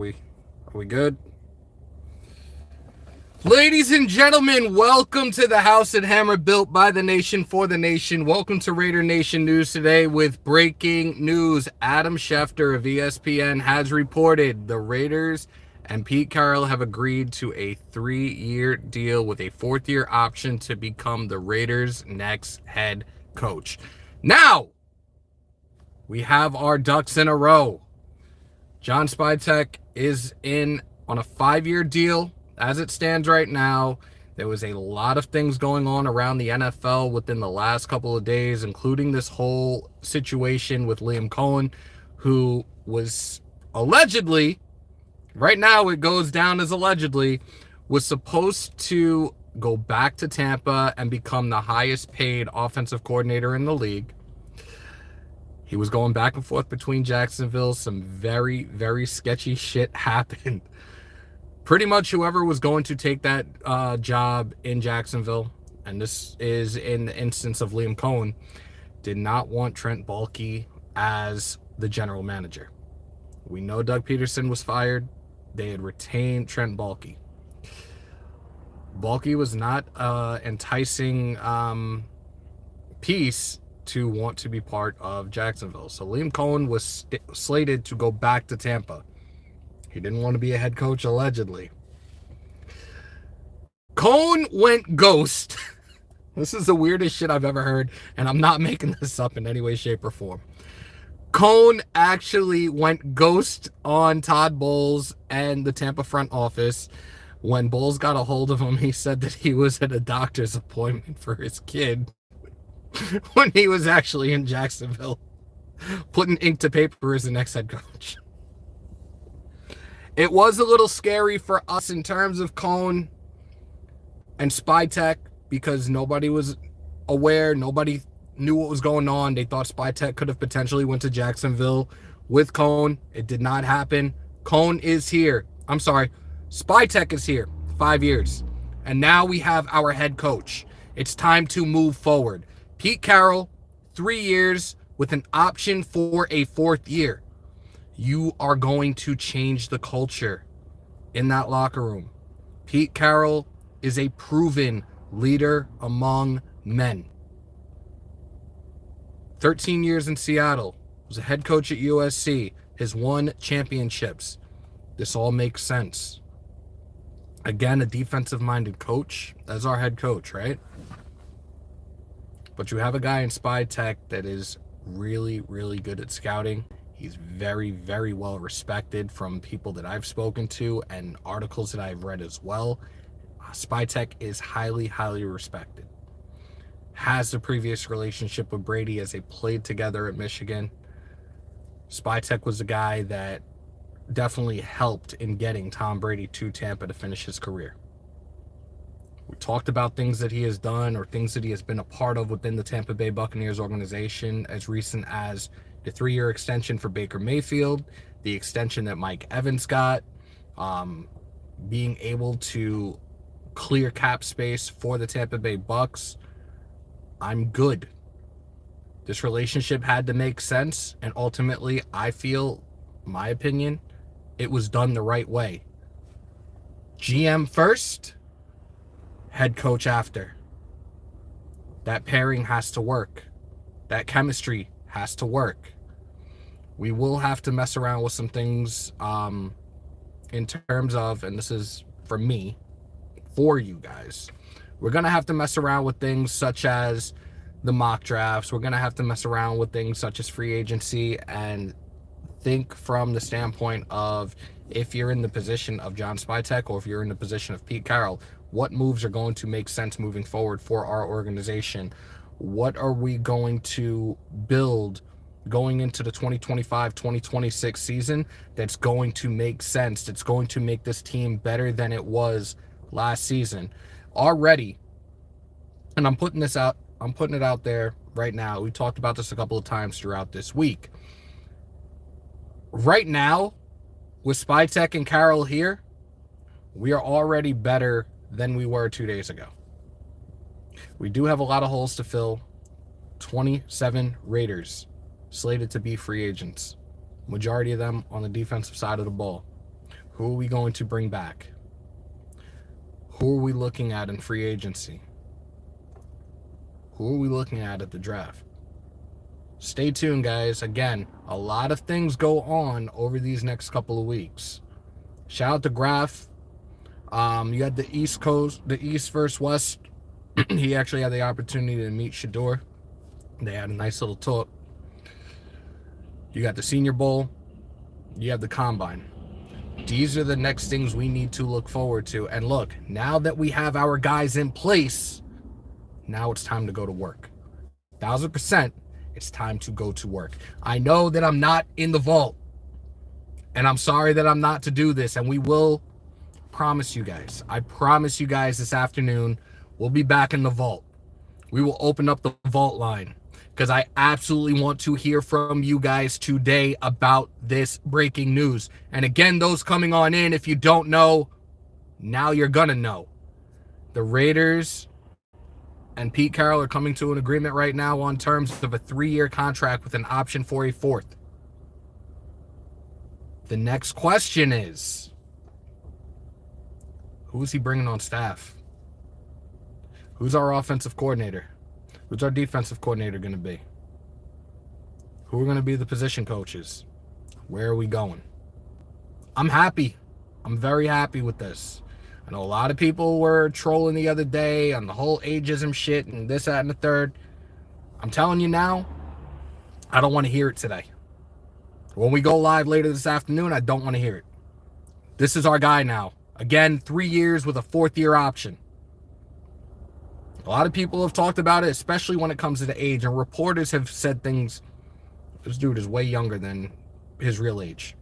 Are we good? Ladies and gentlemen, welcome to the House and Hammer built by the nation for the nation. Welcome to Raider Nation News today with breaking news. Adam Schefter of ESPN has reported the Raiders and Pete Carroll have agreed to a 3-year deal with a 4th-year option to become the Raiders' next head coach. Now, we have our ducks in a row. John Spytek is in on a 5-year deal. As it stands right now, there was a lot of things going on around the NFL within the last couple of days, including this whole situation with Liam Cohen, who was allegedly, right now it goes down as allegedly, was supposed to go back to Tampa and become the highest paid offensive coordinator in the league. He was going back and forth between Jacksonville. Some very, very sketchy shit happened. Pretty much whoever was going to take that job in Jacksonville, and this is in the instance of Liam Cohen, did not want Trent Baalke as the general manager. We know Doug Peterson was fired. They had retained Trent Baalke. Baalke was not enticing piece to want to be part of Jacksonville. So Liam Cohen was slated to go back to Tampa. He didn't want to be a head coach, allegedly. Cohen went ghost. This is the weirdest shit I've ever heard, and I'm not making this up in any way, shape, or form. Cohen actually went ghost on Todd Bowles and the Tampa front office. When Bowles got a hold of him, he said that he was at a doctor's appointment for his kid when he was actually in Jacksonville, putting ink to paper as the next head coach. It was a little scary for us in terms of Cohen and Spytek because nobody was aware. Nobody knew what was going on. They thought Spytek could have potentially went to Jacksonville with Cohen. It did not happen. Cohen is here. I'm sorry. Spytek is here. 5 years. And now we have our head coach. It's time to move forward. Pete Carroll, 3 years with an option for a 4th year. You are going to change the culture in that locker room. Pete Carroll is a proven leader among men. 13 years in Seattle, was a head coach at USC, has won championships. This all makes sense. Again, a defensive-minded coach as our head coach, right? But you have a guy in Spytek that is really, really good at scouting. He's very, very well respected from people that I've spoken to and articles that I've read as well. Spytek is highly, highly respected. Has the previous relationship with Brady as they played together at Michigan. Spytek was the guy that definitely helped in getting Tom Brady to Tampa to finish his career. We talked about things that he has done or things that he has been a part of within the Tampa Bay Buccaneers organization as recent as the 3-year extension for Baker Mayfield, the extension that Mike Evans got, being able to clear cap space for the Tampa Bay Bucks. I'm good. This relationship had to make sense, and ultimately, I feel, my opinion, it was done the right way. GM first, head coach after. That pairing has to work. That chemistry has to work. We will have to mess around with some things in terms of, and this is for me, for you guys, we're going to have to mess around with things such as the mock drafts. We're going to have to mess around with things such as free agency and think from the standpoint of if you're in the position of John Spytek or if you're in the position of Pete Carroll, what moves are going to make sense moving forward for our organization? What are we going to build going into the 2025-2026 season that's going to make sense, that's going to make this team better than it was last season? Already, and I'm putting it out there right now. We talked about this a couple of times throughout this week. Right now, with Spytek and Carroll here, we are already better than we were 2 days ago. We do have a lot of holes to fill. 27 Raiders slated to be free agents. Majority of them on the defensive side of the ball. Who are we going to bring back? Who are we looking at in free agency? Who are we looking at the draft? Stay tuned, guys. Again, a lot of things go on over these next couple of weeks. Shout out to Graf. You had the East Coast, the East versus West. He actually had the opportunity to meet Shador. They had a nice little talk. You got the Senior Bowl. You have the Combine. These are the next things we need to look forward to. And look, now that we have our guys in place, now it's time to go to work. 1,000%, it's time to go to work. I know that I'm not in the vault, and I'm sorry that I'm not to do this, and we will promise you guys. I promise you guys this afternoon, we'll be back in the vault. We will open up the vault line because I absolutely want to hear from you guys today about this breaking news. And again, those coming on in, if you don't know, now you're gonna know. The Raiders and Pete Carroll are coming to an agreement right now on terms of a 3-year contract with an option for a 4th. The next question is, who is he bringing on staff? Who's our offensive coordinator? Who's our defensive coordinator going to be? Who are going to be the position coaches? Where are we going? I'm happy. I'm very happy with this. I know a lot of people were trolling the other day on the whole ageism shit and this, that, and the third. I'm telling you now, I don't want to hear it today. When we go live later this afternoon, I don't want to hear it. This is our guy now. Again, 3 years with a 4th-year option. A lot of people have talked about it, especially when it comes to the age, and reporters have said things. This dude is way younger than his real age.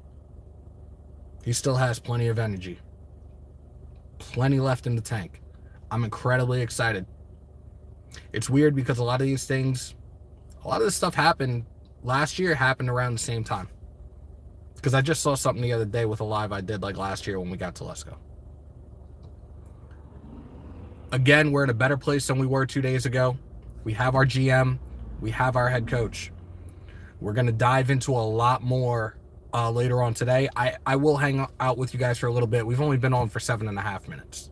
He still has plenty of energy. Plenty left in the tank. I'm incredibly excited. It's weird because a lot of these things, a lot of this stuff happened last year, happened around the same time. Because I just saw something the other day with a live I did like last year when we got to Lesko. Again, we're in a better place than we were 2 days ago. We have our GM. We have our head coach. We're going to dive into a lot more later on today. I will hang out with you guys for a little bit. We've only been on for 7.5 minutes.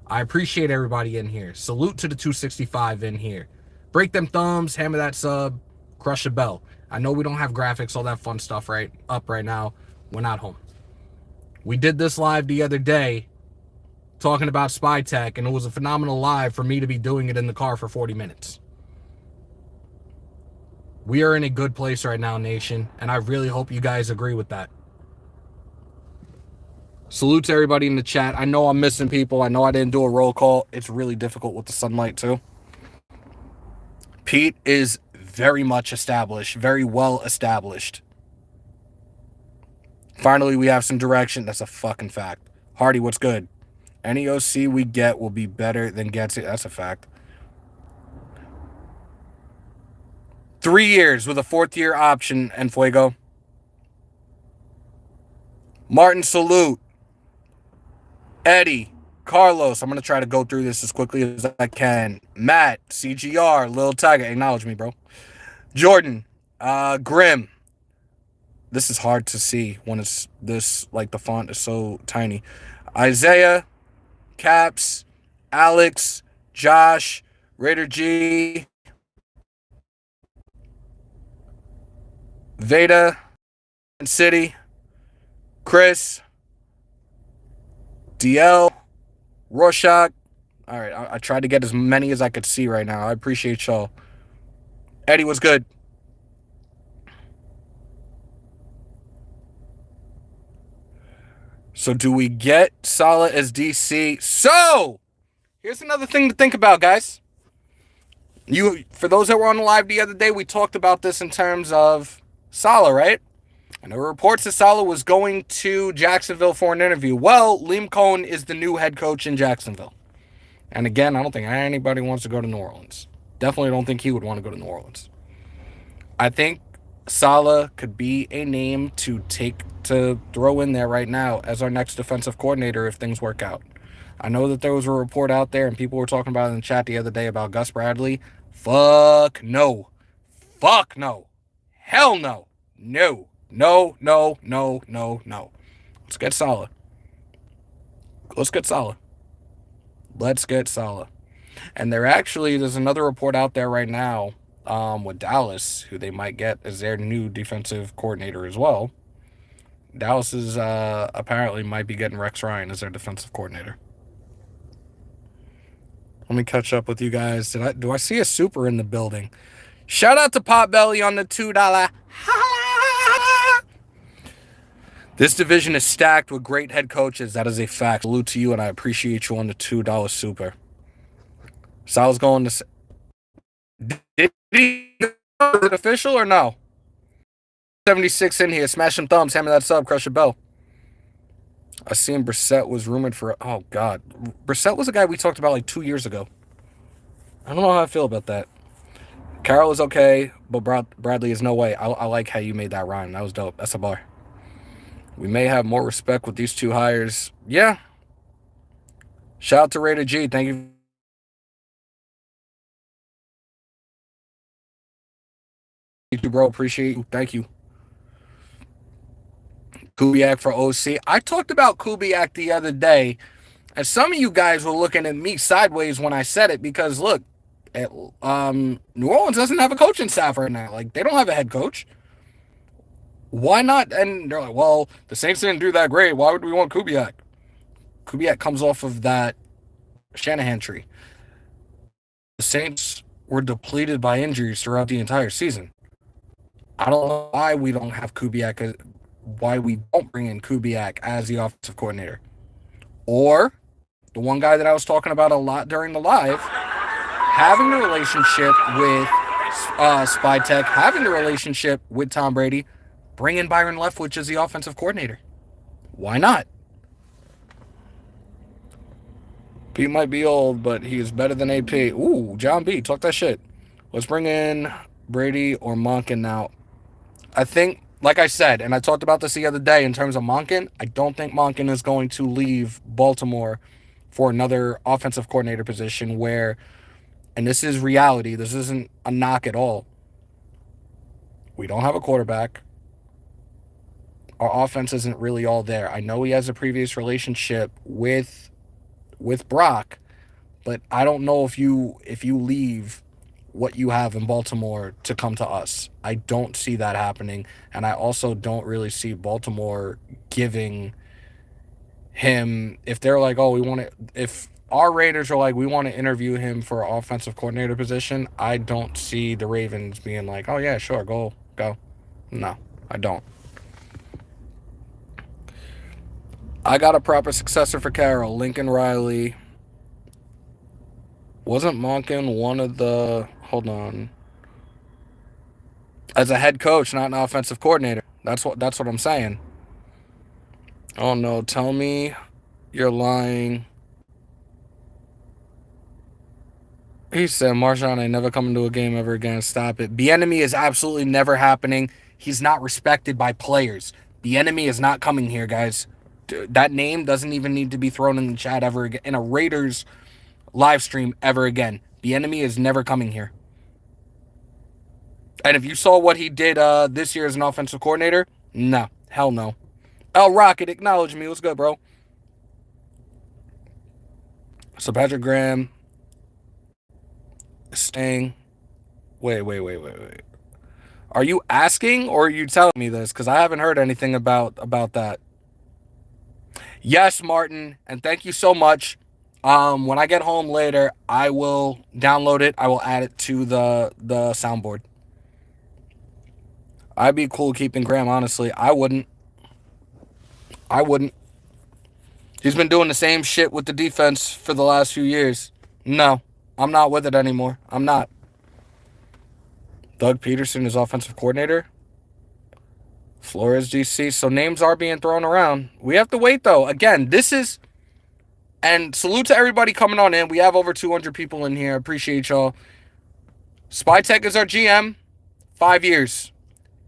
I appreciate everybody in here. Salute to the 265 in here. Break them thumbs, hammer that sub, crush a bell. I know we don't have graphics, all that fun stuff up right now. We're not home. We did this live the other day talking about spy tech, and it was a phenomenal live for me to be doing it in the car for 40 minutes. We are in a good place right now, nation, and I really hope you guys agree with that. Salute to everybody in the chat. I know I'm missing people. I know I didn't do a roll call. It's really difficult with the sunlight, too. Pete is very much established, very well established. Finally, we have some direction. That's a fucking fact. Hardy, what's good? Any OC we get will be better than gets it. That's a fact. 3 years with a 4th-year option, and Fuego. Martin, salute. Eddie, Carlos. I'm going to try to go through this as quickly as I can. Matt, CGR, Lil Tiger. Acknowledge me, bro. Jordan, Grim. This is hard to see when it's this, like the font is so tiny. Isaiah, Caps, Alex, Josh, Raider G, Veda, City, Chris, DL, Rorschach. All right, I tried to get as many as I could see right now. I appreciate y'all. Eddie, what's good? So do we get Saleh as DC? So here's another thing to think about, guys. For those that were on the live the other day, we talked about this in terms of Saleh, right? And there were reports that Saleh was going to Jacksonville for an interview. Well, Liam Cohen is the new head coach in Jacksonville. And again, I don't think anybody wants to go to New Orleans. Definitely don't think he would want to go to New Orleans. I think Saleh could be a name to throw in there right now as our next defensive coordinator if things work out. I know that there was a report out there and people were talking about it in the chat the other day about Gus Bradley. Fuck no. Fuck no. Hell no. No. No. Let's Let's get Saleh. Let's get Saleh. Let's get Saleh. And there's another report out there right now with Dallas, who they might get as their new defensive coordinator as well. Dallas is apparently might be getting Rex Ryan as their defensive coordinator. Let me catch up with you guys. Do I see a super in the building? Shout out to Potbelly on the $2. This division is stacked with great head coaches. That is a fact. Salute to you, and I appreciate you on the $2 super. Sal's going to... Did he go? Is it official or no? 76 in here. Smash some thumbs. Hammer that sub. Crush a bell. I seen Brissett was rumored for... Oh, God. Brissett was a guy we talked about like 2 years ago. I don't know how I feel about that. Carroll is okay, but Bradley is no way. I like how you made that rhyme. That was dope. That's a bar. We may have more respect with these two hires. Yeah. Shout out to Raider G. Thank you. Thank you, bro. Appreciate you. Thank you. Kubiak for OC. I talked about Kubiak the other day, and some of you guys were looking at me sideways when I said it because, look, New Orleans doesn't have a coaching staff right now. Like, they don't have a head coach. Why not? And they're like, well, the Saints didn't do that great. Why would we want Kubiak? Kubiak comes off of that Shanahan tree. The Saints were depleted by injuries throughout the entire season. I don't know why we don't have Kubiak, why we don't bring in Kubiak as the offensive coordinator. Or the one guy that I was talking about a lot during the live, having the relationship with Spy Tech, having the relationship with Tom Brady, bring in Byron Leftwich as the offensive coordinator. Why not? Pete might be old, but he is better than AP. Ooh, John B, talk that shit. Let's bring in Brady or Monken now. I think, like I said, and I talked about this the other day in terms of Monken, I don't think Monken is going to leave Baltimore for another offensive coordinator position where, and this is reality, this isn't a knock at all, we don't have a quarterback. Our offense isn't really all there. I know he has a previous relationship with Brock, but I don't know if you leave what you have in Baltimore to come to us. I don't see that happening, and I also don't really see Baltimore giving him, if they're like, oh, if our Raiders are like, we want to interview him for an offensive coordinator position, I don't see the Ravens being like, oh yeah, sure, go. No, I don't. I got a proper successor for Carroll, Lincoln Riley. Wasn't Monken one of the... Hold on. As a head coach, not an offensive coordinator. That's what I'm saying. Oh, no. Tell me you're lying. He said, Marshawn ain't never coming to a game ever again. Stop it. Bieniemy is absolutely never happening. He's not respected by players. Bieniemy is not coming here, guys. That name doesn't even need to be thrown in the chat ever again. In a Raiders live stream ever again. Bieniemy is never coming here. And if you saw what he did this year as an offensive coordinator, no. Hell no. El Rocket, acknowledge me. What's good, bro? So Patrick Graham is staying. Wait. Are you asking or are you telling me this? Because I haven't heard anything about that. Yes, Martin, and thank you so much. When I get home later, I will download it. I will add it to the soundboard. I'd be cool keeping Graham, honestly. I wouldn't. He's been doing the same shit with the defense for the last few years. No, I'm not with it anymore. I'm not. Doug Peterson is offensive coordinator. Flores DC. So names are being thrown around. We have to wait, though. Again, this is... And salute to everybody coming on in. We have over 200 people in here. Appreciate y'all. Spytech is our GM. 5 years.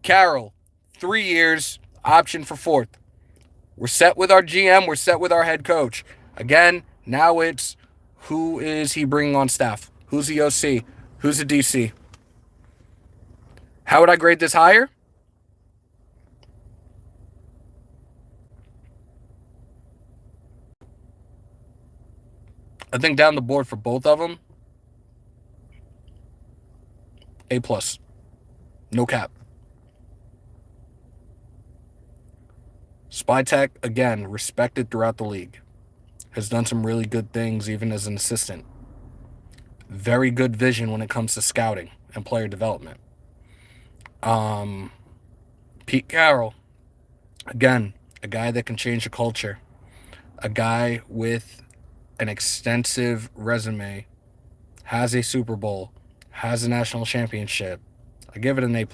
Carroll, 3 years. Option for 4th. We're set with our GM. We're set with our head coach. Again, now it's who is he bringing on staff? Who's the OC? Who's the DC? How would I grade this hire? I think down the board for both of them, A+. No cap. Spytek, again, respected throughout the league. Has done some really good things even as an assistant. Very good vision when it comes to scouting and player development. Pete Carroll, again, a guy that can change a culture. A guy with an extensive resume, has a Super Bowl, has a national championship. I give it an A+.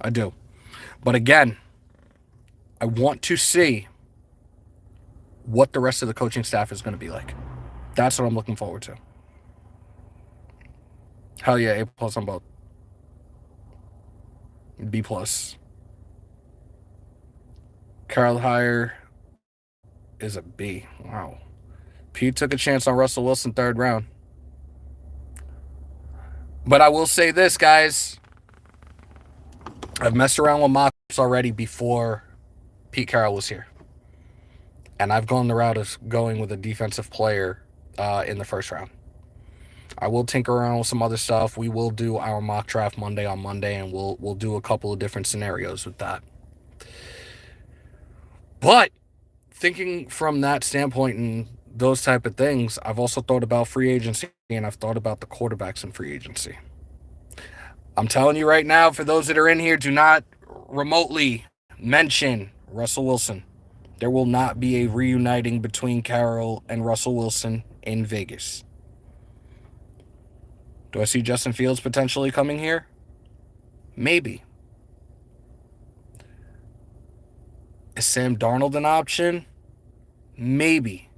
I do. But again, I want to see what the rest of the coaching staff is going to be like. That's what I'm looking forward to. Hell yeah, A+ on both. B+. Carroll hire is a B. Wow. Pete took a chance on Russell Wilson 3rd round. But I will say this, guys. I've messed around with mocks already before Pete Carroll was here. And I've gone the route of going with a defensive player in the 1st round. I will tinker around with some other stuff. We will do our mock draft Monday on Monday, and we'll do a couple of different scenarios with that. But thinking from that standpoint and those type of things, I've also thought about free agency, and I've thought about the quarterbacks in free agency. I'm telling you right now, for those that are in here, do not remotely mention Russell Wilson. There will not be a reuniting between Carroll and Russell Wilson in Vegas. Do I see Justin Fields potentially coming here? Maybe. Is Sam Darnold an option? Maybe.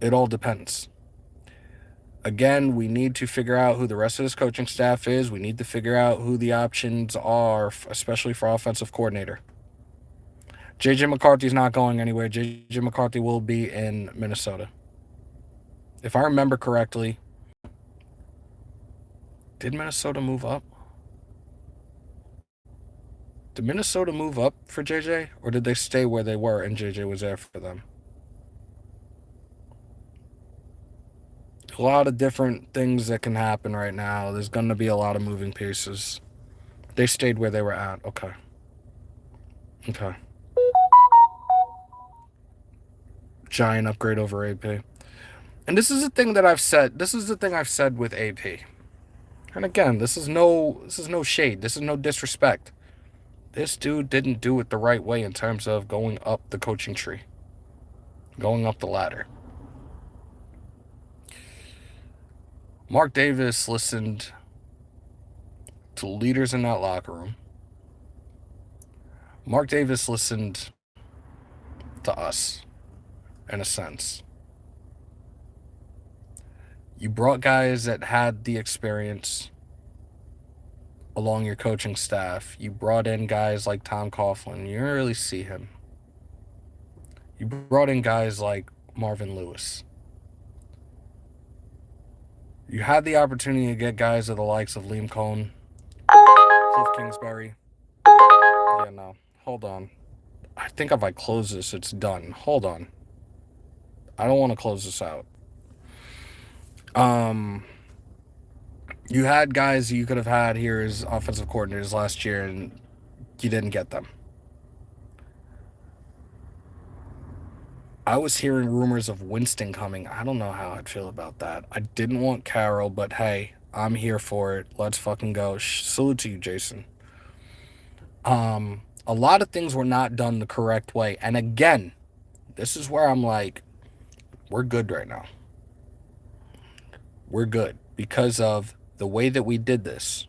It all depends. Again, we need to figure out who the rest of this coaching staff is. We need to figure out who the options are, especially for offensive coordinator. J.J. McCarthy's not going anywhere. J.J. McCarthy will be in Minnesota. If I remember correctly, did Minnesota move up? Did Minnesota move up for J.J.? Or did they stay where they were and J.J. was there for them? A lot of different things that can happen right now. There's going to be a lot of moving pieces. They stayed where they were at. Okay. Giant upgrade over AP. And this is the thing that I've said. This is the thing I've said with AP. And again, this is no shade. This is no disrespect. This dude didn't do it the right way in terms of going up the coaching tree. Going up the ladder. Mark Davis listened to leaders in that locker room. Mark Davis listened to us, in a sense. You brought guys that had the experience along your coaching staff. You brought in guys like Tom Coughlin. You didn't really see him. You brought in guys like Marvin Lewis. You had the opportunity to get guys of the likes of Liam Cohn, Cliff Kingsbury. Yeah, no. Hold on. I think if I close this, it's done. Hold on. I don't want to close this out. You had guys you could have had here as offensive coordinators last year, and you didn't get them. I was hearing rumors of Winston coming. I don't know how I'd feel about that. I didn't want Carroll, but hey, I'm here for it. Let's fucking go. Salute to you, Jason. A lot of things were not done the correct way. And again, this is where I'm like, we're good right now. We're good because of the way that we did this.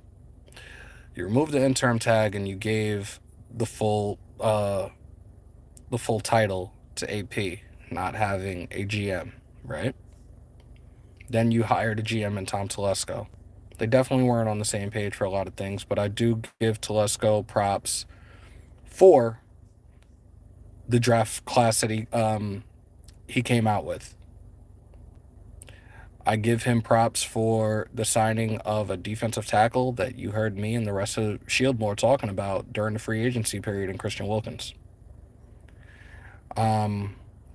You removed the interim tag and you gave the full title to AP, not having a GM, right? Then you hired a GM in Tom Telesco. They definitely weren't on the same page for a lot of things, but I do give Telesco props for the draft class that he came out with. I give him props for the signing of a defensive tackle that you heard me and the rest of Shieldmore talking about during the free agency period in Christian Wilkins.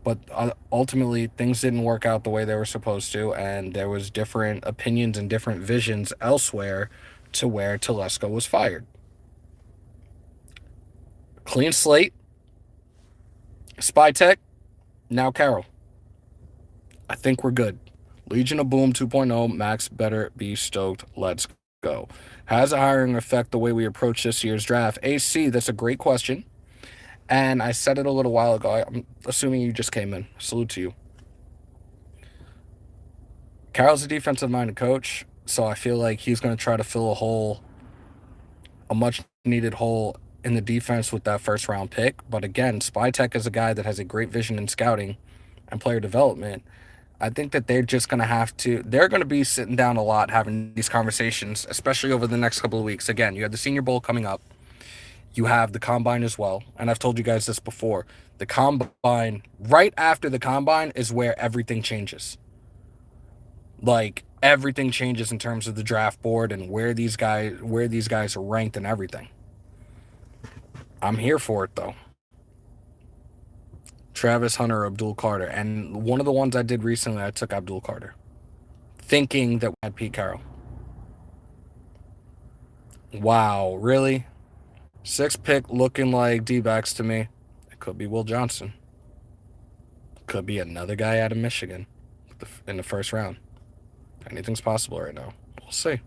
But ultimately, things didn't work out the way they were supposed to, and there was different opinions and different visions elsewhere to where Telesco was fired. Clean slate, Spy Tech, now Carroll. I think we're good. Legion of Boom 2.0, Max better be stoked. Let's go. Has a hiring affect the way we approach this year's draft? AC, that's a great question. And I said it a little while ago. I'm assuming you just came in. Salute to you. Carroll's a defensive-minded coach, so I feel like he's going to try to fill a much-needed hole in the defense with that first-round pick. But again, Spytek is a guy that has a great vision in scouting and player development. I think that they're just going to have to – they're going to be sitting down a lot having these conversations, especially over the next couple of weeks. Again, you have the Senior Bowl coming up. You have the Combine as well. And I've told you guys this before. The Combine, right after the Combine is where everything changes. Like, everything changes in terms of the draft board and where these guys are ranked and everything. I'm here for it, though. Travis Hunter, Abdul Carter. And one of the ones I did recently, I took Abdul Carter, thinking that we had Pete Carroll. Wow, really? 6th pick looking like D-backs to me. It could be Will Johnson. Could be another guy out of Michigan in the first round. Anything's possible right now. We'll see.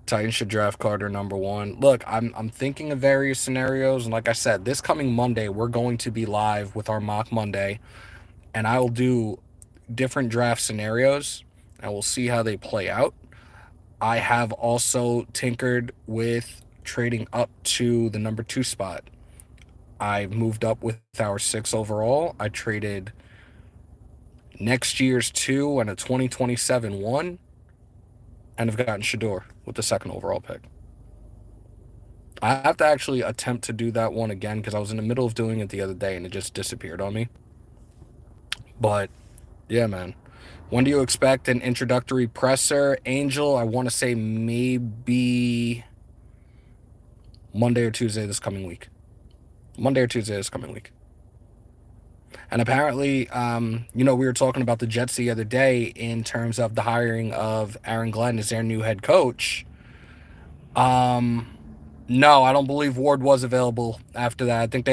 Titans should draft Carter number 1. Look, I'm thinking of various scenarios, and like I said, this coming Monday, we're going to be live with our Mock Monday, and I will do different draft scenarios, and we'll see how they play out. I have also tinkered with trading up to the number 2 spot. I moved up with our 6 overall. I traded next year's 2 and a 2027 1, and I've gotten Shador with the 2nd overall pick. I have to actually attempt to do that one again because I was in the middle of doing it the other day and it just disappeared on me. But yeah, man. When do you expect an introductory presser? Angel, I want to say maybe Monday or Tuesday this coming week. And apparently, we were talking about the Jets the other day in terms of the hiring of Aaron Glenn as their new head coach. No, I don't believe Ward was available after that. I think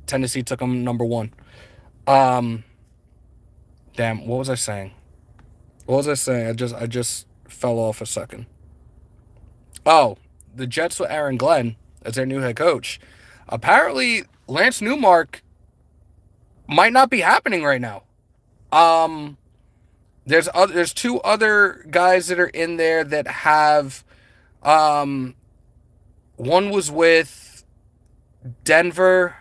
Tennessee took him number 1. Damn, what was I saying? I just fell off a second. Oh, the Jets with Aaron Glenn as their new head coach. Apparently, Lance Newmark might not be happening right now. There's 2 other guys that are in there that have one was with Denver.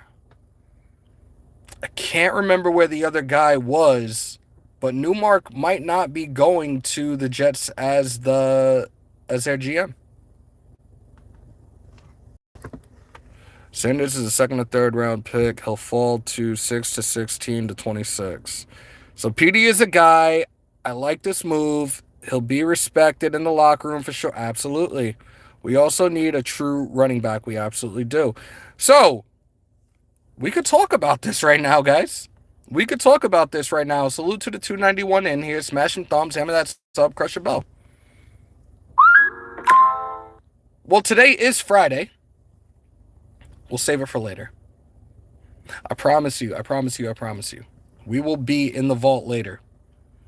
I can't remember where the other guy was, but Newmark might not be going to the Jets as their GM. Sanders is a 2nd or 3rd round pick. He'll fall to 6 to 16 to 26. So PD is a guy. I like this move. He'll be respected in the locker room for sure. Absolutely. We also need a true running back. We absolutely do. So we could talk about this right now, guys. Salute to the 291 in here. Smashing thumbs, hammer that sub, crush your bell. Well, today is Friday. We'll save it for later. I promise you. We will be in the vault later.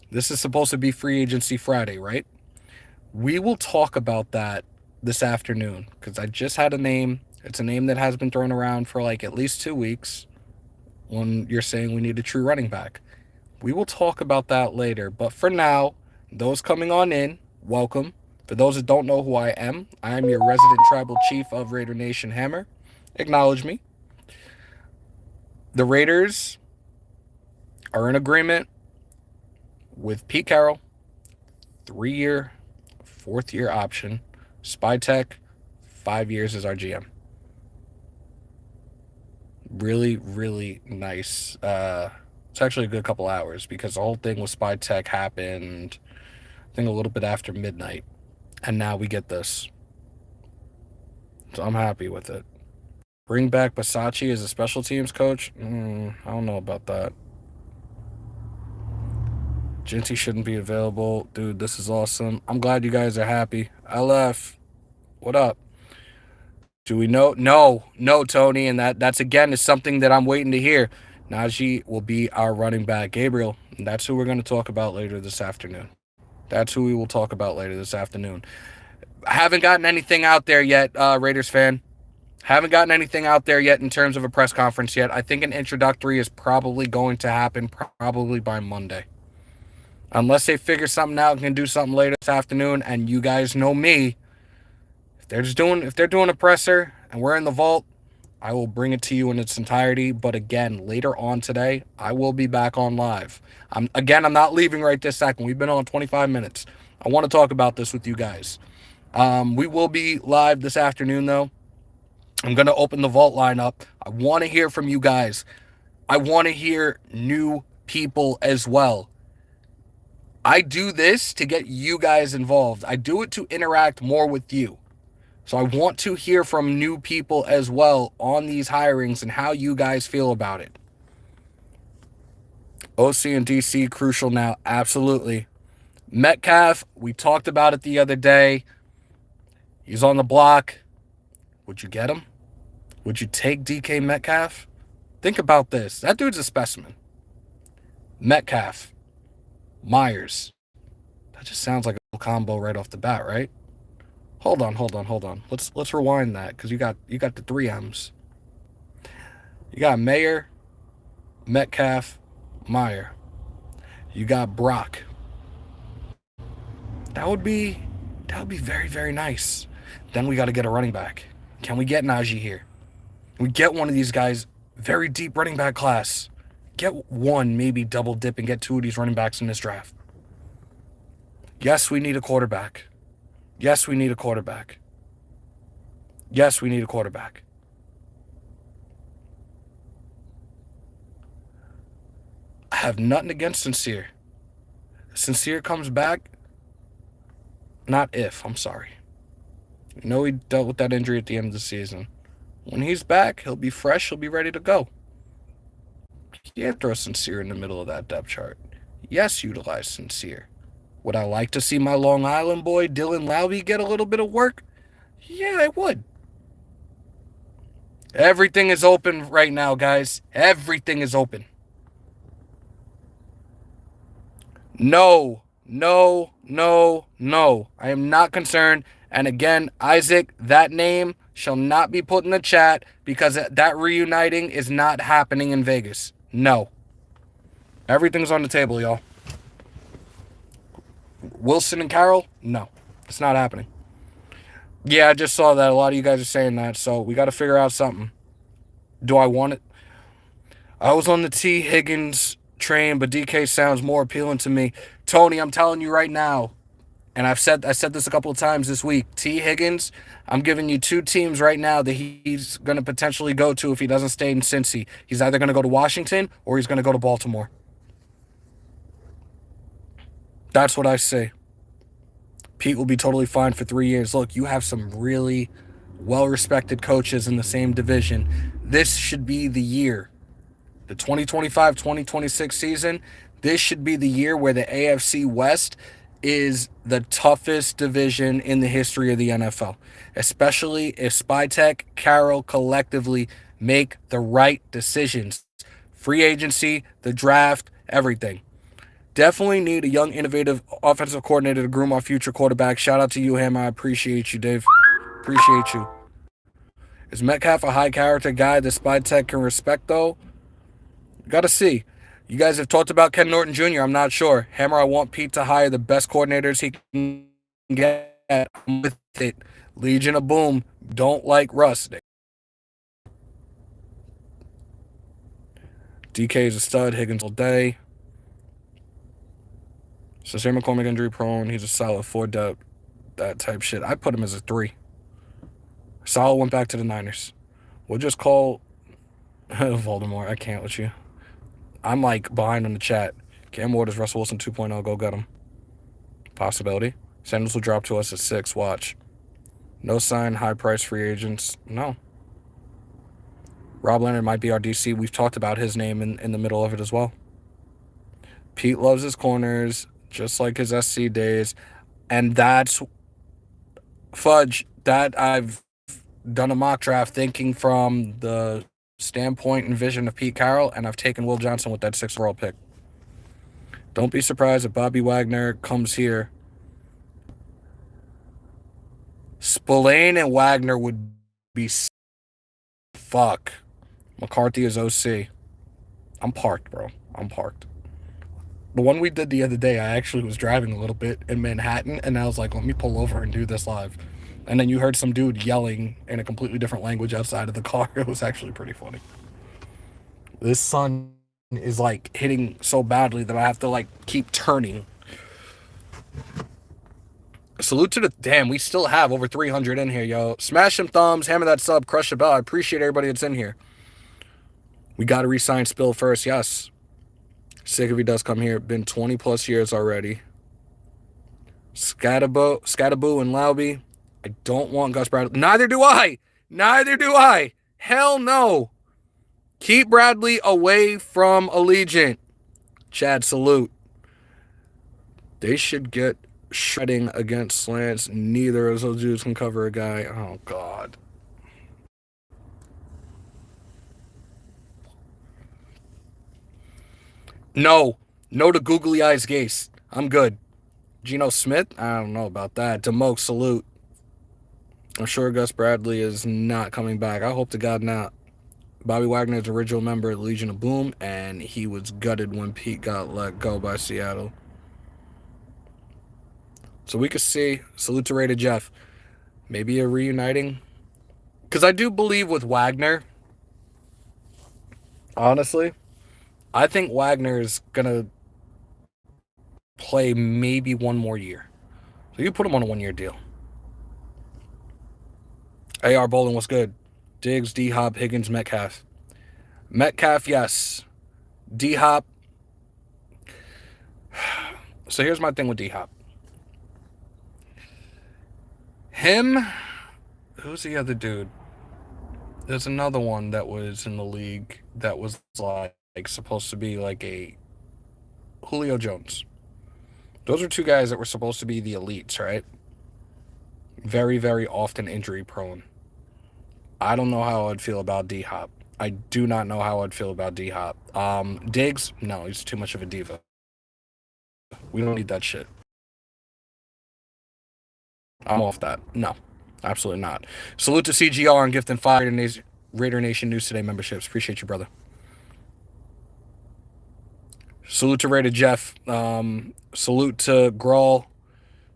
This is supposed to be Free Agency Friday, right? We will talk about that this afternoon because I just had a name. It's a name that has been thrown around for like at least 2 weeks when you're saying we need a true running back. We will talk about that later. But for now, those coming on in, welcome. For those that don't know who I am your resident tribal chief of Raider Nation Hammer. Acknowledge me. The Raiders are in agreement with Pete Carroll, 3-year, 4th-year option. Spytek, 5 years as our GM. Really, really nice. It's actually a good couple hours because the whole thing with Spytek happened, I think, a little bit after midnight. And now we get this. So I'm happy with it. Bring back Basacci as a special teams coach? I don't know about that. Jinty shouldn't be available. Dude, this is awesome. I'm glad you guys are happy. LF, what up? Do we know? No, Tony. And that's again is something that I'm waiting to hear. Najee will be our running back. Gabriel, that's who we're going to talk about later this afternoon. That's who we will talk about later this afternoon. I haven't gotten anything out there yet, Raiders fan. Haven't gotten anything out there yet in terms of a press conference yet. I think an introductory is probably going to happen probably by Monday. Unless they figure something out and can do something later this afternoon, and you guys know me. If they're doing a presser and we're in the vault, I will bring it to you in its entirety. But again, later on today, I will be back on live. I'm not leaving right this second. We've been on 25 minutes. I want to talk about this with you guys. We will be live this afternoon, though. I'm going to open the vault line up. I want to hear from you guys. I want to hear new people as well. I do this to get you guys involved. I do it to interact more with you. So I want to hear from new people as well on these hirings and how you guys feel about it. OC and DC crucial now. Absolutely. Metcalf, we talked about it the other day. He's on the block. Would you get him? Would you take DK Metcalf? Think about this. That dude's a specimen. Metcalf. Myers. That just sounds like a combo right off the bat, right? Hold on. Let's rewind that because you got the 3 M's. You got Mayer, Metcalf, Meyer. You got Brock. That would be very, very nice. Then we got to get a running back. Can we get Najee here? We get one of these guys, very deep running back class. Get one, maybe double dip and get 2 of these running backs in this draft. Yes, we need a quarterback. Yes, we need a quarterback. Yes, we need a quarterback. I have nothing against Sincere. Sincere comes back. Not if, I'm sorry. You know he dealt with that injury at the end of the season. When he's back, he'll be fresh, he'll be ready to go. You can't throw Sincere in the middle of that depth chart. Yes, utilize Sincere. Would I like to see my Long Island boy, Dylan Lowry, get a little bit of work? Yeah, I would. Everything is open right now, guys. Everything is open. No. I am not concerned. And again, Isaac, that name shall not be put in the chat because that reuniting is not happening in Vegas. No. Everything's on the table, y'all. Wilson and Carroll? No. It's not happening. Yeah, I just saw that. A lot of you guys are saying that, so we got to figure out something. Do I want it? I was on the T. Higgins train, but DK sounds more appealing to me. Tony, I'm telling you right now, and I said this a couple of times this week, T. Higgins, I'm giving you 2 teams right now that he's going to potentially go to if he doesn't stay in Cincy. He's either going to go to Washington or he's going to go to Baltimore. That's what I say. Pete will be totally fine for 3 years. Look, you have some really well-respected coaches in the same division. This should be the year. The 2025-2026 season, this should be the year where the AFC West is the toughest division in the history of the NFL, especially if Spytek, Carroll collectively make the right decisions. Free agency, the draft, everything. Definitely need a young, innovative offensive coordinator to groom our future quarterback. Shout out to you, Hammer. I appreciate you, Dave. Appreciate you. Is Metcalf a high-character guy that Spytek can respect, though? Got to see. You guys have talked about Ken Norton Jr. I'm not sure. Hammer, I want Pete to hire the best coordinators he can get. I'm with it. Legion of Boom. Don't like Russ. DK is a stud. Higgins all day. So Sam McCormick injury prone. He's a solid 4 depth. That type shit. I put him as a 3. Solid went back to the Niners. We'll just call Voldemort. I can't with you. I'm like behind on the chat. Cam Ward Russell Wilson 2.0. Go get him. Possibility. Sanders will drop to us at 6. Watch. No sign. High price free agents. No. Rob Leonard might be our DC. We've talked about his name in the middle of it as well. Pete loves his corners, just like his SC days. And that's fudge that I've done a mock draft thinking from the standpoint and vision of Pete Carroll, and I've taken Will Johnson with that 6th overall pick. Don't be surprised if Bobby Wagner comes here. Spillane and Wagner would be fuck. McCarthy is OC. I'm parked, bro. I'm parked. The one we did the other day, I actually was driving a little bit in Manhattan, and I was like, let me pull over and do this live. And then you heard some dude yelling in a completely different language outside of the car. It was actually pretty funny. This sun is like hitting so badly that I have to like keep turning. Salute to the... Damn, we still have over 300 in here, yo. Smash some thumbs, hammer that sub, crush the bell. I appreciate everybody that's in here. We got to re-sign Spill first, yes. Sick if he does come here. Been 20 plus years already. Scattaboo and Lauby. I don't want Gus Bradley. Neither do I. Neither do I. Hell no. Keep Bradley away from Allegiant. Chad, salute. They should get shredding against slants. Neither of those dudes can cover a guy. Oh, God. No. No to googly eyes Gase. I'm good. Geno Smith? I don't know about that. Demoke, salute. I'm sure Gus Bradley is not coming back. I hope to God not. Bobby Wagner is original member of the Legion of Boom, and he was gutted when Pete got let go by Seattle. So we could see, salute to Raider Jeff, maybe a reuniting. Because I do believe with Wagner, honestly, I think Wagner is going to play maybe one more year. So you put him on a 1-year deal. AR Bowling, what's good? Diggs, D-Hop, Higgins, Metcalf. Metcalf, yes. D-Hop. So here's my thing with D-Hop. Him. Who's the other dude? There's another one that was in the league that was like supposed to be like a Julio Jones. Those are two guys that were supposed to be the elites, right? Very, very often injury prone. I don't know how I'd feel about D-Hop. I do not know how I'd feel about D-Hop. Diggs, no, he's too much of a diva. We don't need that shit. I'm off that. No, absolutely not. Salute to CGR and Gift and Fire and Raider Nation News Today memberships. Appreciate you, brother. Salute to Raider Jeff. Salute to Grawl.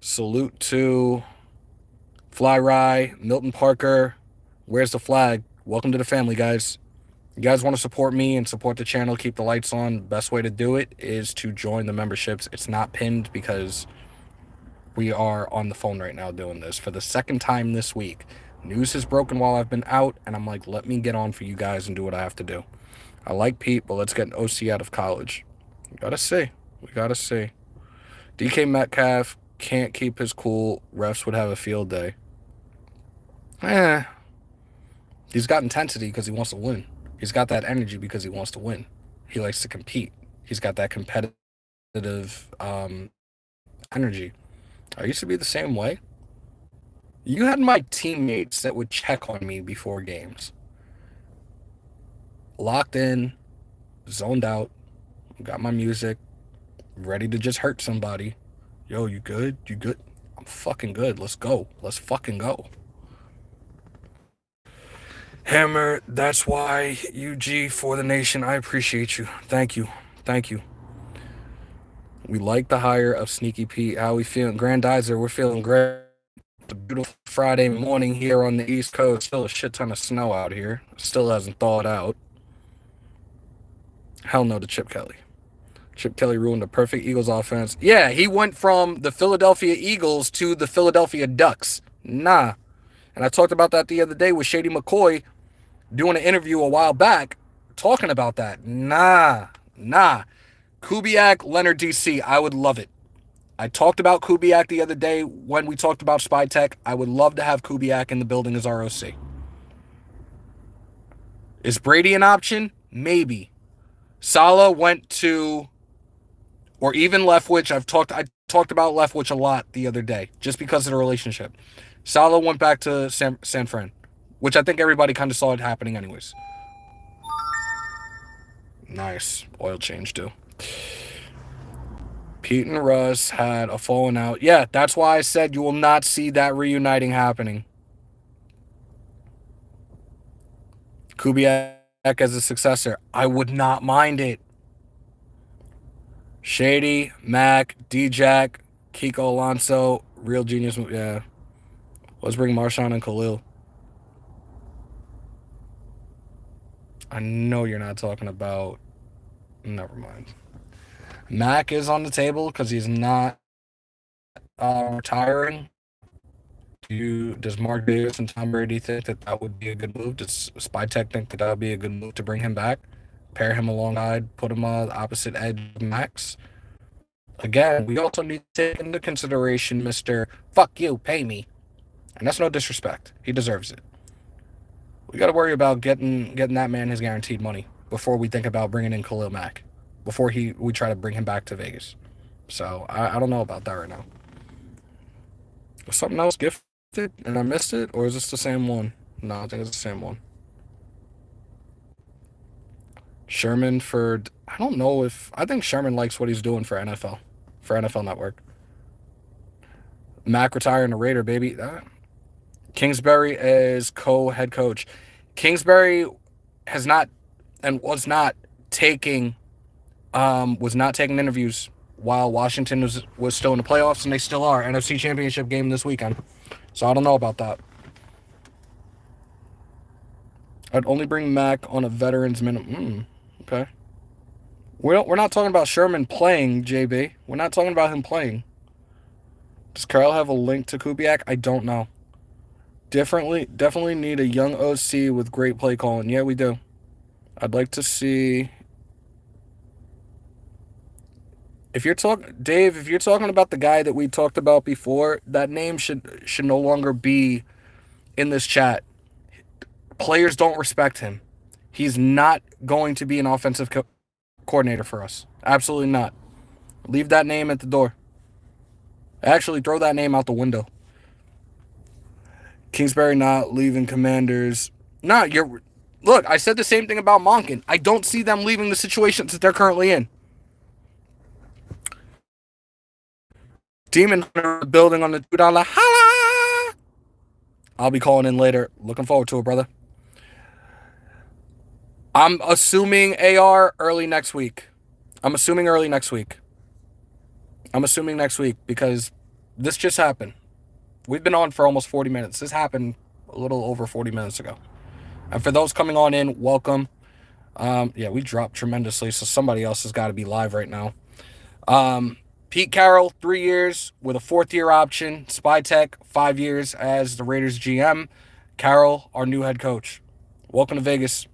Salute to Fly Rye, Milton Parker. Where's the flag? Welcome to the family, guys. You guys want to support me and support the channel, keep the lights on. Best way to do it is to join the memberships. It's not pinned because we are on the phone right now doing this for the second time this week. News has broken while I've been out, and I'm like, let me get on for you guys and do what I have to do. I like Pete, but let's get an OC out of college. We gotta see. We gotta see. DK Metcalf can't keep his cool. Refs would have a field day. He's got intensity because he wants to win. He's got that energy because he wants to win. He likes to compete. He's got that competitive energy. I used to be the same way. You had my teammates that would check on me before games. Locked in, zoned out, got my music, ready to just hurt somebody. Yo, you good? You good? I'm fucking good. Let's go. Let's fucking go. Hammer, that's why UG for the nation. I appreciate you. Thank you. Thank you. We like the hire of Sneaky Pete. How we feeling? Grandizer, we're feeling great. It's a beautiful Friday morning here on the East Coast. Still a shit ton of snow out here. Still hasn't thawed out. Hell no to Chip Kelly. Chip Kelly ruined the perfect Eagles offense. Yeah, he went from the Philadelphia Eagles to the Philadelphia Ducks. Nah. And I talked about that the other day with Shady McCoy doing an interview a while back talking about that. Nah. Kubiak, Leonard DC, I would love it. I talked about Kubiak the other day when we talked about Spy Tech. I would love to have Kubiak in the building as ROC. Is Brady an option? Maybe. Saleh went to or even Leftwich. I talked about Leftwich a lot the other day, just because of the relationship. Salah went back to San Fran, which I think everybody kind of saw it happening anyways. Nice oil change too. Pete and Russ had a falling out. Yeah, that's why I said you will not see that reuniting happening. Kubiak as a successor, I would not mind it. Shady, Mac, D-Jack, Kiko Alonso, real genius. Yeah. Let's bring Marshawn and Khalil. I know you're not talking about... Never mind. Mac is on the table because he's not retiring. Does Mark Davis and Tom Brady think that would be a good move? Does Spytech think that would be a good move to bring him back? Pair him alongside, put him on the opposite edge of Max? Again, we also need to take into consideration Mr. Fuck you, pay me. And that's no disrespect. He deserves it. We got to worry about getting that man his guaranteed money before we think about bringing in Khalil Mack, before we try to bring him back to Vegas. So I don't know about that right now. Was something else gifted and I missed it, or is this the same one? No, I think it's the same one. Sherman for... I don't know if... I think Sherman likes what he's doing for NFL Network. Mac retiring the Raider, baby. Kingsbury as co-head coach. Kingsbury has not and was not taking interviews while Washington was still in the playoffs, and they still are. NFC Championship game this weekend. So I don't know about that. I'd only bring Mac on a veterans minimum. Okay. We're not talking about Sherman playing, JB. We're not talking about him playing. Does Carroll have a link to Kubiak? I don't know. Definitely need a young OC with great play calling. Yeah, we do. I'd like to see... If you're talking about the guy that we talked about before, that name should no longer be in this chat. Players don't respect him. He's not going to be an offensive coordinator for us. Absolutely not. Leave that name at the door. Actually, throw that name out the window. Kingsbury not leaving Commanders. Nah, look, I said the same thing about Monken. I don't see them leaving the situations that they're currently in. Demon Hunter building on the $2 holla. I'll be calling in later. Looking forward to it, brother. I'm assuming AR early next week. I'm assuming next week because this just happened. We've been on for almost 40 minutes. This happened a little over 40 minutes ago. And for those coming on in, welcome. Yeah, we dropped tremendously, so somebody else has got to be live right now. Pete Carroll, 3 years with a 4th-year option. Spytech, 5 years as the Raiders GM. Carroll, our new head coach. Welcome to Vegas.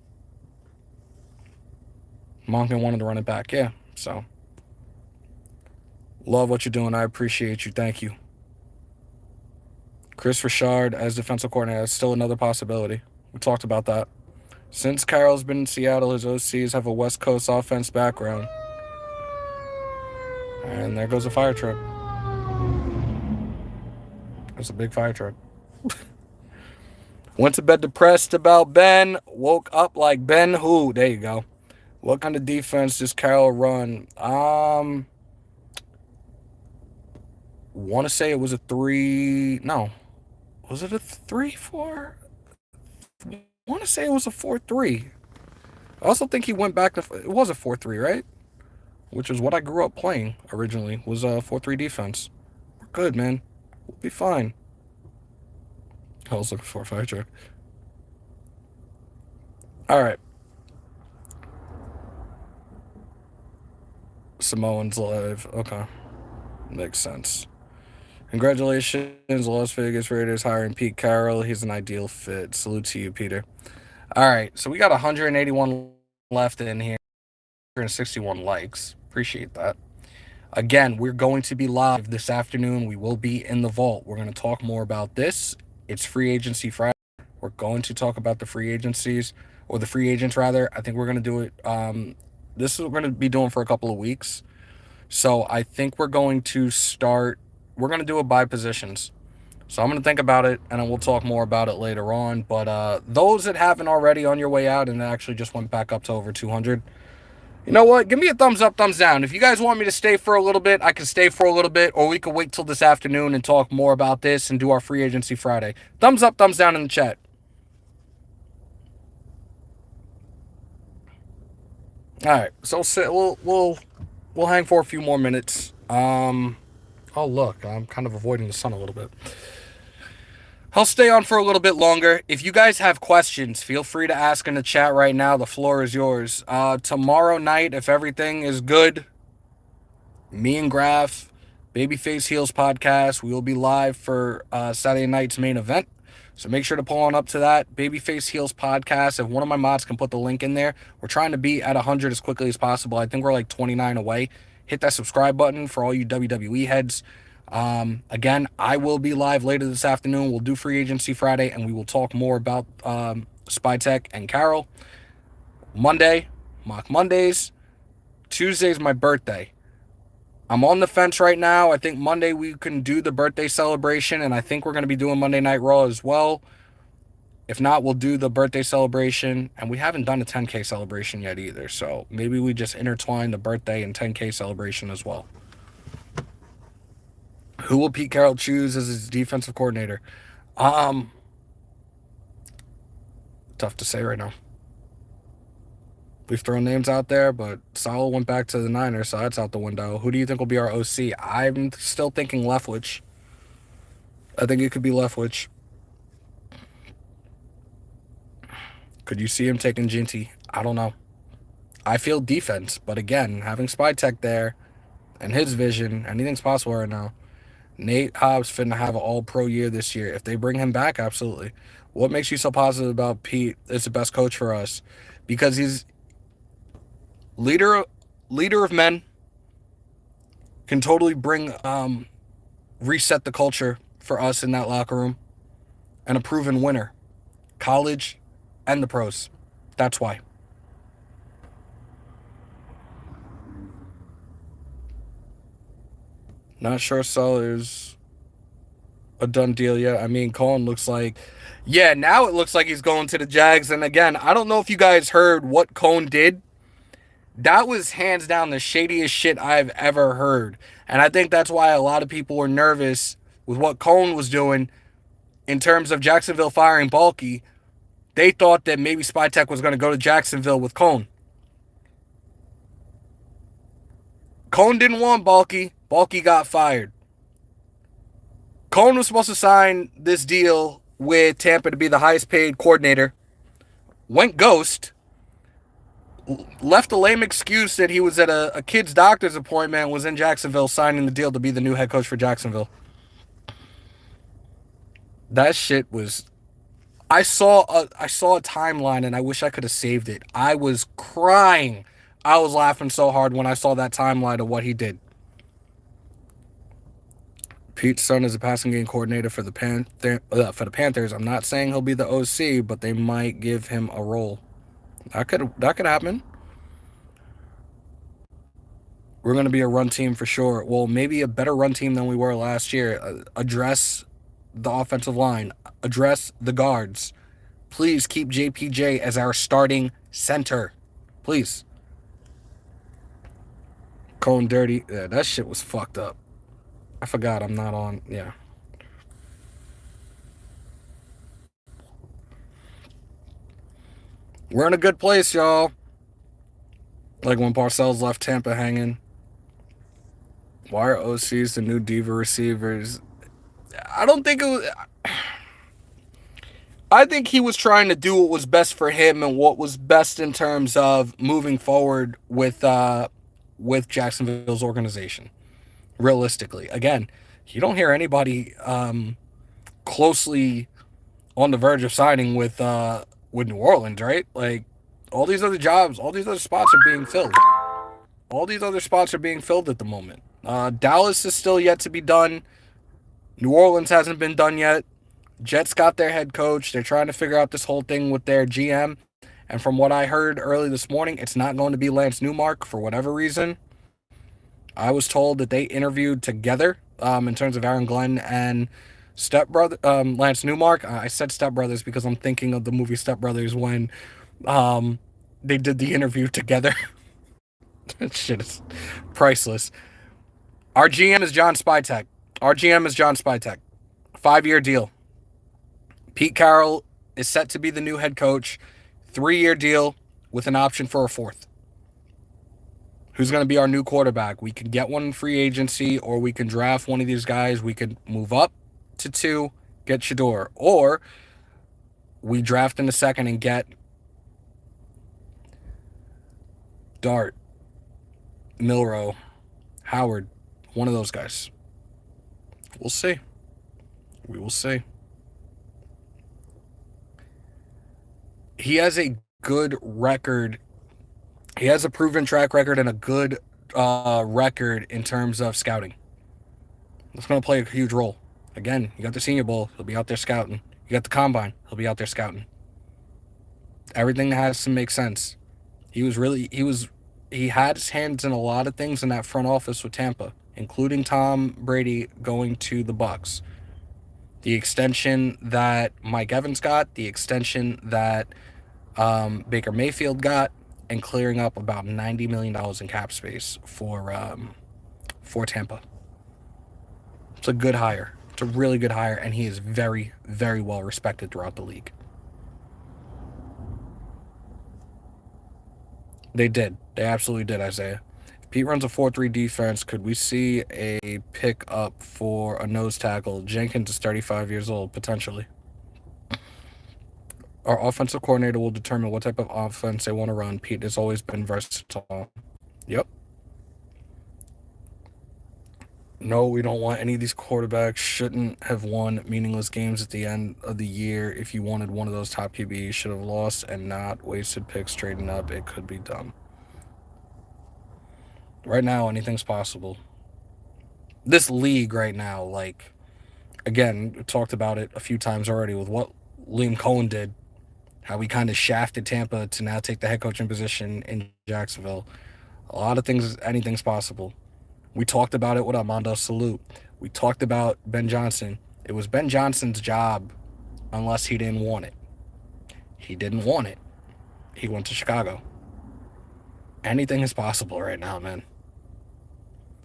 Monken wanted to run it back. Yeah, so. Love what you're doing. I appreciate you. Thank you. Chris Richard as defensive coordinator. That's still another possibility. We talked about that. Since Carroll's been in Seattle, his OCs have a West Coast offense background. And there goes a fire truck. That's a big fire truck. Went to bed depressed about Ben. Woke up like Ben who? There you go. What kind of defense does Carroll run? Want to say it was a 3... No. Was it a 3-4? Want to say it was a 4-3. I also think he went back to... It was a 4-3, right? Which is what I grew up playing originally, was a 4-3 defense. We're good, man. We'll be fine. I was looking for a fire truck. All right. Samoans live. Okay. Makes sense. Congratulations, Las Vegas Raiders hiring Pete Carroll. He's an ideal fit. Salute to you, Peter. All right. So we got 181 left in here. 161 likes. Appreciate that. Again, we're going to be live this afternoon. We will be in the vault. We're going to talk more about this. It's free agency Friday. We're going to talk about the free agencies, or the free agents rather. I think we're going to do it. This is what we're going to be doing for a couple of weeks. So I think we're going to do it by positions. So I'm going to think about it, and then we'll talk more about it later on. But those that haven't already on your way out and actually just went back up to over 200, you know what? Give me a thumbs up, thumbs down. If you guys want me to stay for a little bit, I can stay for a little bit, or we can wait till this afternoon and talk more about this and do our free agency Friday. Thumbs up, thumbs down in the chat. All right, so we'll hang for a few more minutes. Oh look, I'm kind of avoiding the sun a little bit. I'll stay on for a little bit longer. If you guys have questions, feel free to ask in the chat right now. The floor is yours. Tomorrow night, if everything is good, me and Graf, Babyface Heels podcast, we will be live for Saturday night's main event. So make sure to pull on up to that. Babyface Heels podcast. If one of my mods can put the link in there, we're trying to be at 100 as quickly as possible. I think we're like 29 away. Hit that subscribe button for all you WWE heads. Again, I will be live later this afternoon. We'll do free agency Friday, and we will talk more about Spytech and Carroll. Monday, Mock Mondays. Tuesday's my birthday. I'm on the fence right now. I think Monday we can do the birthday celebration, and I think we're going to be doing Monday Night Raw as well. If not, we'll do the birthday celebration, and we haven't done a 10K celebration yet either, so maybe we just intertwine the birthday and 10K celebration as well. Who will Pete Carroll choose as his defensive coordinator? Tough to say right now. We've thrown names out there, but Saul went back to the Niners, so that's out the window. Who do you think will be our OC? I'm still thinking Leftwich. I think it could be Leftwich. Could you see him taking Ginty? I don't know. I feel defense, but again, having Spytech there and his vision, anything's possible right now. Nate Hobbs finna have an all-pro year this year. If they bring him back, absolutely. What makes you so positive about Pete as the best coach for us? Because he's leader of men, can totally bring reset the culture for us in that locker room, and a proven winner, college and the pros. That's why. Not sure Sellers a done deal yet. I mean, Cohen looks like, yeah, now it looks like he's going to the Jags. And again, I don't know if you guys heard what Cohen did. That was hands down the shadiest shit I've ever heard. And I think that's why a lot of people were nervous with what Cohen was doing in terms of Jacksonville firing Balky. They thought that maybe Spytech was going to go to Jacksonville with Cohen. Cohen didn't want Balky. Balky got fired. Cohen was supposed to sign this deal with Tampa to be the highest paid coordinator. Went ghost. Left a lame excuse that he was at a kid's doctor's appointment and was in Jacksonville signing the deal to be the new head coach for Jacksonville. That shit was... I saw a timeline and I wish I could have saved it. I was crying. I was laughing so hard when I saw that timeline of what he did. Pete's son is a passing game coordinator for the Panthers. I'm not saying he'll be the OC, but they might give him a role. That could happen. We're going to be a run team for sure. Well, maybe a better run team than we were last year. Address the offensive line. Address the guards. Please keep JPJ as our starting center. Please. Cohen dirty. Yeah, that shit was fucked up. I forgot I'm not on. Yeah. We're in a good place, y'all. Like when Parcells left Tampa hanging. Why are OCs the new diva receivers? I don't think it was... I think he was trying to do what was best for him and what was best in terms of moving forward with Jacksonville's organization. Realistically. Again, you don't hear anybody closely on the verge of signing with New Orleans, right? Like, all these other jobs, all these other spots are being filled. All these other spots are being filled at the moment. Dallas is still yet to be done. New Orleans hasn't been done yet. Jets got their head coach. They're trying to figure out this whole thing with their GM. And from what I heard early this morning, it's not going to be Lance Newmark for whatever reason. I was told that they interviewed together in terms of Aaron Glenn and Lance Newmark. I said Step Brothers because I'm thinking of the movie Step Brothers when they did the interview together. That shit is priceless. Our GM is John Spytek. 5-year deal. Pete Carroll is set to be the new head coach. 3-year deal with an option for a 4th. Who's going to be our new quarterback? We can get one in free agency, or we can draft one of these guys. We could move up to 2, get Shador. Or we draft in the 2nd and get Dart, Milroe, Howard, one of those guys. We'll see. We will see. He has a good record. He has a proven track record and a good record in terms of scouting. That's going to play a huge role. Again, you got the Senior Bowl. He'll be out there scouting. You got the Combine. He'll be out there scouting. Everything has to make sense. He had his hands in a lot of things in that front office with Tampa, including Tom Brady going to the Bucs. The extension that Mike Evans got, the extension that Baker Mayfield got, and clearing up about $90 million in cap space for Tampa. It's a good hire. It's a really good hire, and he is very, very well respected throughout the league. They did. They absolutely did, Isaiah. If Pete runs a 4-3 defense, could we see a pick up for a nose tackle? Jenkins is 35 years old, potentially. Our offensive coordinator will determine what type of offense they want to run. Pete has always been versatile. Yep. No, we don't want any of these quarterbacks. Shouldn't have won meaningless games at the end of the year. If you wanted one of those top QBs, should have lost and not wasted picks trading up. It could be done. Right now, anything's possible. This league right now, like, again, we talked about it a few times already with what Liam Cohen did, how we kind of shafted Tampa to now take the head coaching position in Jacksonville. A lot of things, anything's possible. We talked about it with Armando Salute. We talked about Ben Johnson. It was Ben Johnson's job unless he didn't want it. He didn't want it. He went to Chicago. Anything is possible right now, man.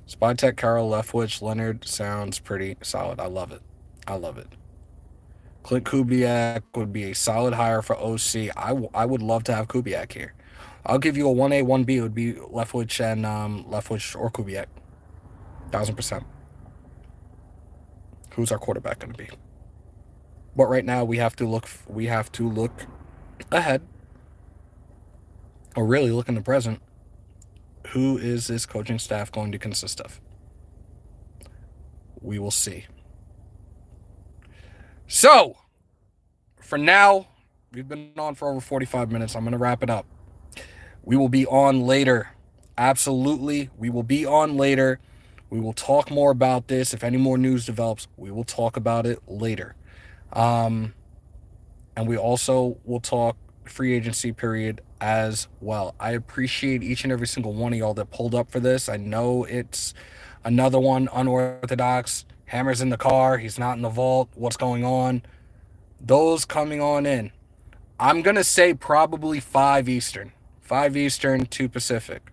Spytek, Carroll, Leftwich, Leonard sounds pretty solid. I love it. I love it. Clint Kubiak would be a solid hire for OC. I would love to have Kubiak here. I'll give you a 1A, 1B. It would be Leftwich and Leftwich or Kubiak. 1,000%. Who's our quarterback going to be? But right now we have to look ahead, or really look in the present. Who is this coaching staff going to consist of? We will see. So, for now, we've been on for over 45 minutes. I'm going to wrap it up. We will be on later. Absolutely. We will be on later. We will talk more about this. If any more news develops, we will talk about it later. And we also will talk free agency period as well. I appreciate each and every single one of y'all that pulled up for this. I know it's another one, unorthodox. Hammer's in the car. He's not in the vault. What's going on? Those coming on in. I'm going to say probably 5 Eastern. 5 Eastern, 2 Pacific.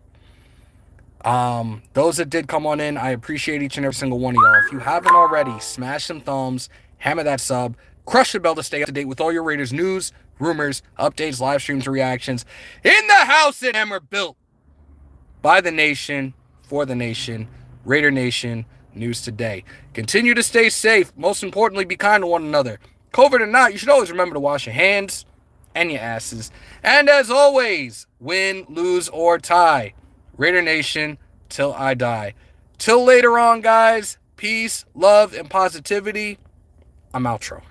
Those that did come on in, I appreciate each and every single one of y'all. If you haven't already, smash some thumbs, hammer that sub, crush the bell to stay up to date with all your Raiders news, rumors, updates, live streams, reactions in the house that Hammer built by the nation, for the nation, Raider Nation News Today. Continue to stay safe. Most importantly, be kind to one another. COVID or not, you should always remember to wash your hands and your asses. And as always, win, lose, or tie, Raider Nation till I die. Till later on, guys. Peace, love, and positivity. I'm outro.